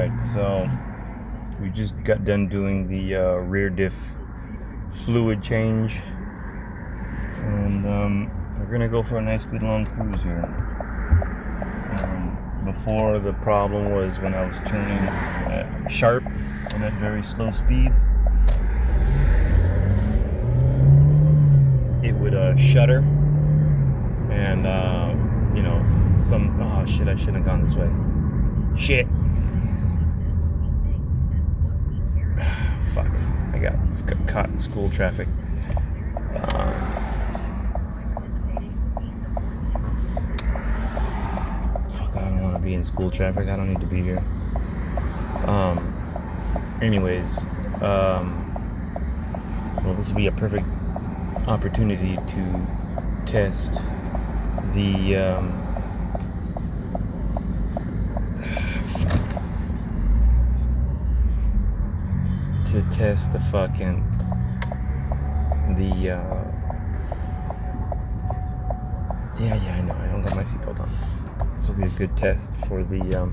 Alright, so we just got done doing the rear diff fluid change, and we're gonna go for a nice good long cruise here. Before, the problem was when I was turning sharp and at very slow speeds, it would shudder, and oh shit, I shouldn't have gone this way. Shit. Fuck, I got caught in school traffic. Fuck, I don't want to be in school traffic. I don't need to be here. Anyways, well, this will be a perfect opportunity to test the fucking I know I don't got my seatbelt on. This will be a good test for the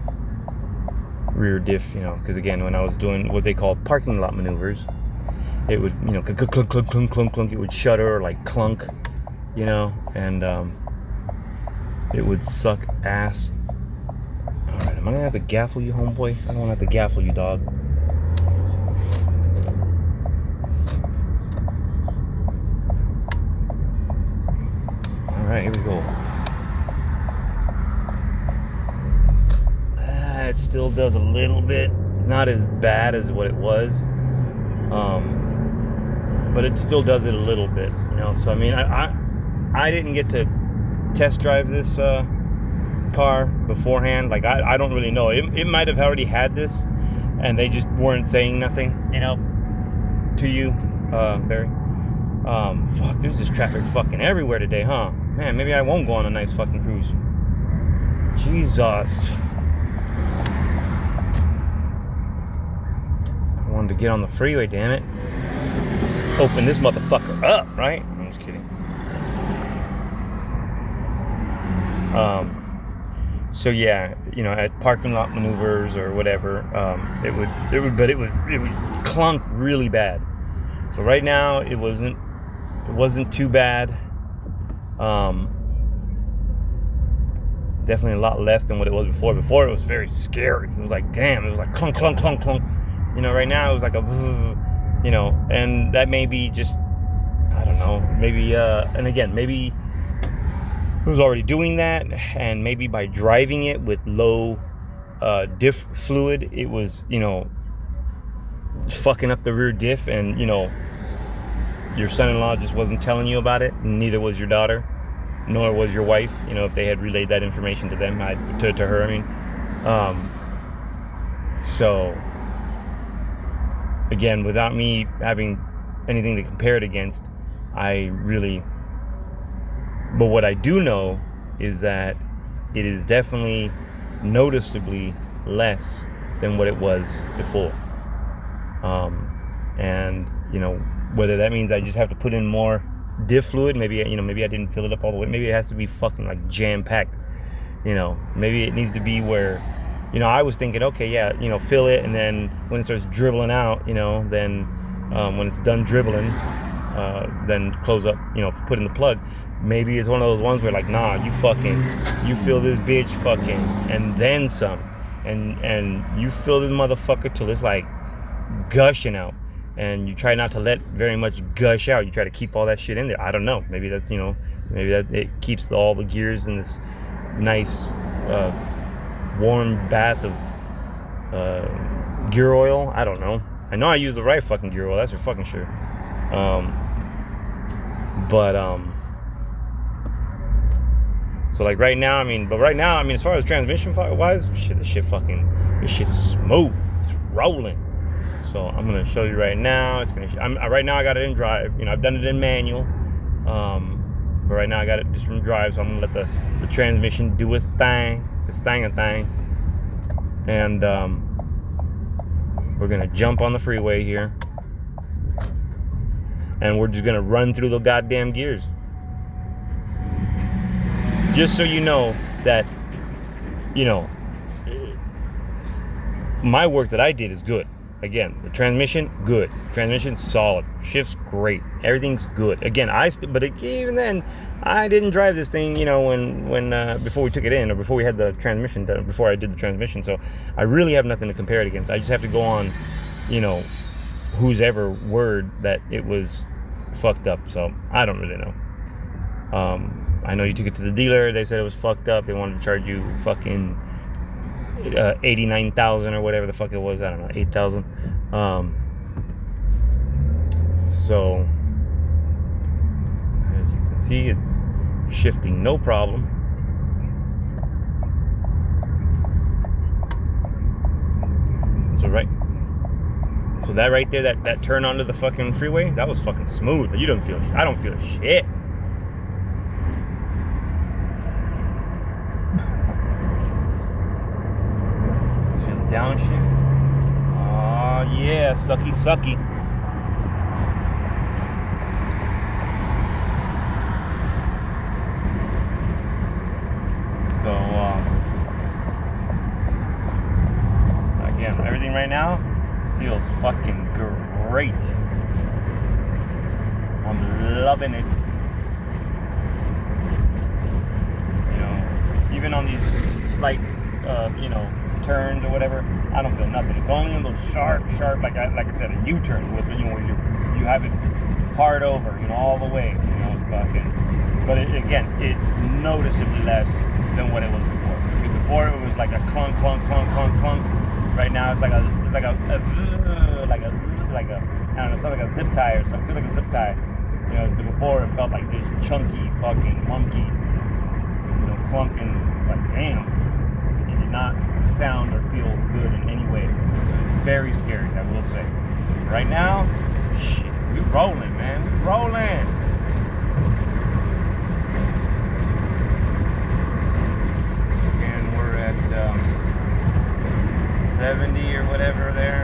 rear diff, because again, when I was doing what they call parking lot maneuvers, it would, clunk, clunk, clunk, clunk, clunk, clunk. It would shudder or like clunk, and it would suck ass. All right, am I gonna have to gaffle you, homeboy? I don't want to have to gaffle you, dog. All right, here we go. It still does a little bit, not as bad as what it was, but it still does it a little bit, So I mean, I didn't get to test drive this car beforehand. Like I don't really know. It might have already had this, and they just weren't saying nothing, to you, Barry. Fuck, there's just traffic fucking everywhere today, huh? Man, maybe I won't go on a nice fucking cruise. Jesus. I wanted to get on the freeway, damn it. Open this motherfucker up, right? I'm just kidding. So yeah, at parking lot maneuvers or whatever, it would clunk really bad. So right now it wasn't too bad. Definitely a lot less than what it was before. Before it was very scary. It was like, damn, it was like clunk, clunk, clunk, clunk. Right now it was like a, and that may be just, I don't know, maybe, and again, maybe it was already doing that, and maybe by driving it with low diff fluid, it was, fucking up the rear diff, and, your son-in-law just wasn't telling you about it, neither was your daughter, nor was your wife, if they had relayed that information to them, to her, so, again, without me having anything to compare it against, but what I do know is that it is definitely noticeably less than what it was before. And, whether that means I just have to put in more diff fluid, maybe I didn't fill it up all the way. Maybe it has to be fucking like jam-packed. Maybe it needs to be where, I was thinking, okay, yeah, fill it, and then when it starts dribbling out, then when it's done dribbling, then close up, put in the plug. Maybe it's one of those ones where like, nah, you fill this bitch fucking, and then some, and you fill this motherfucker till it's like gushing out, and you try not to let very much gush out. You try to keep all that shit in there. I don't know. Maybe that's, maybe that it keeps all the gears in this nice, warm bath of gear oil. I don't know. I know I use the right fucking gear oil. That's for fucking sure. So like right now, as far as transmission wise, this shit is smooth. It's rolling. So I'm gonna show you right now. Right now I got it in drive. I've done it in manual, but right now I got it just from drive. So I'm gonna let the transmission do its thing, and we're gonna jump on the freeway here, and we're just gonna run through the goddamn gears. Just so you know that, my work that I did is good. Again, the transmission, good. Transmission, solid. Shift's great. Everything's good. Again, but even then, I didn't drive this thing, when before we took it in, or before we had the transmission done, before I did the transmission. So I really have nothing to compare it against. I just have to go on, whose ever word that it was fucked up. So I don't really know. I know you took it to the dealer. They said it was fucked up. They wanted to charge you fucking 89,000 or whatever the fuck it was. I don't know, 8,000. So as you can see, it's shifting no problem. So that right there, that turn onto the fucking freeway, that was fucking smooth. I don't feel shit. Downshift. Oh yeah, sucky. So again, everything right now feels fucking great. I'm loving it. Even on these slight turns or whatever, I don't feel nothing. It's only in those sharp, like I said, a U-turn with when you have it hard over, all the way, fucking. But it's noticeably less than what it was before. Before it was like a clunk. Right now it's like a I don't know, something like a zip tie or something. I feel like a zip tie. Before it felt like this chunky fucking monkey, clunking. Like damn, it did not sound or feel good in any way. It was very scary, I will say. Right now, shit, we rolling, man. We rolling. Again, we're at 70 or whatever there,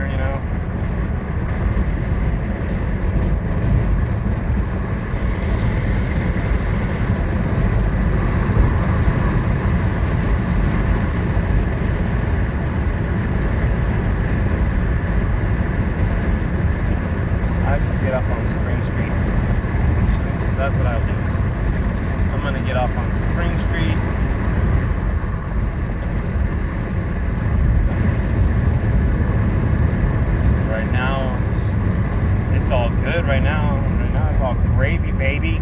Get off on Spring Street. So that's what I'll do. I'm gonna get off on Spring Street. Right now, it's all good. Right now it's all gravy, baby.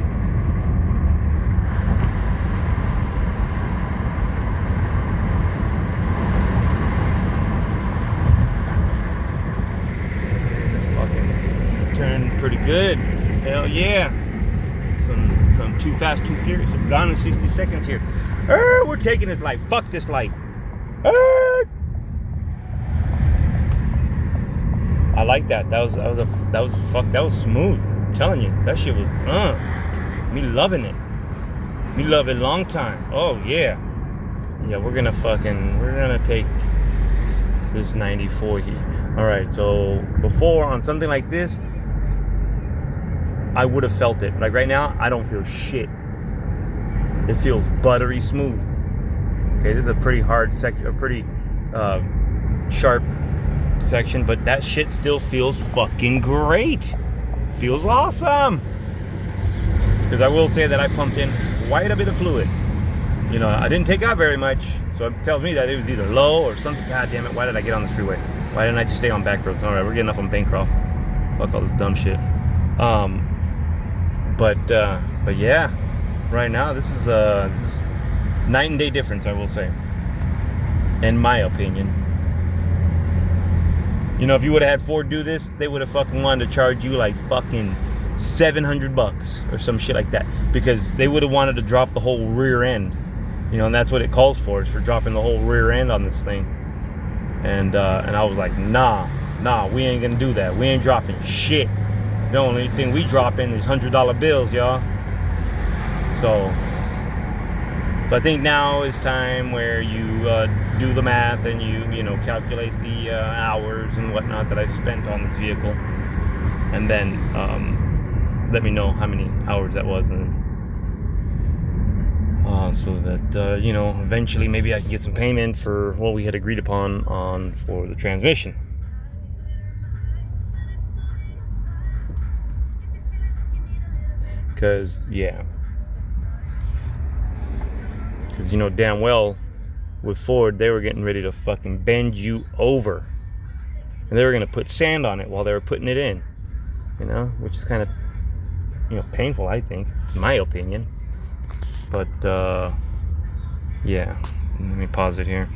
Pretty good. Hell yeah. Some Too Fast, Too Furious. I'm gone in 60 seconds here. We're taking this light. Fuck this light. I like that. That was smooth. I'm telling you, that shit was me loving it. Me love it long time. Oh yeah. Yeah, we're gonna take this 94 here. Alright, so before on something like this, I would have felt it. Like right now, I don't feel shit. It feels buttery smooth. Okay, this is a pretty hard section, a pretty sharp section, but that shit still feels fucking great. Feels awesome. Because I will say that I pumped in quite a bit of fluid. I didn't take out very much, so it tells me that it was either low or something. God damn it, why did I get on this freeway? Why didn't I just stay on back roads? Alright, we're getting off on Bancroft. Fuck all this dumb shit. But yeah, right now this is night and day difference, I will say, in my opinion. If you would have had Ford do this, they would have fucking wanted to charge you like fucking $700 or some shit like that, because they would have wanted to drop the whole rear end, and that's what it calls for, is for dropping the whole rear end on this thing. And I was like, nah, we ain't gonna do that. We ain't dropping shit. The only thing we drop in is $100 bills, y'all. So I think now is time where you do the math and you calculate the hours and whatnot that I spent on this vehicle, and then let me know how many hours that was. And so that you know, eventually maybe I can get some payment for what we had agreed upon for the transmission. Because you know damn well with Ford they were getting ready to fucking bend you over, and they were gonna put sand on it while they were putting it in, you know, which is kind of, you know, painful, I think, in my opinion. But yeah, let me pause it here.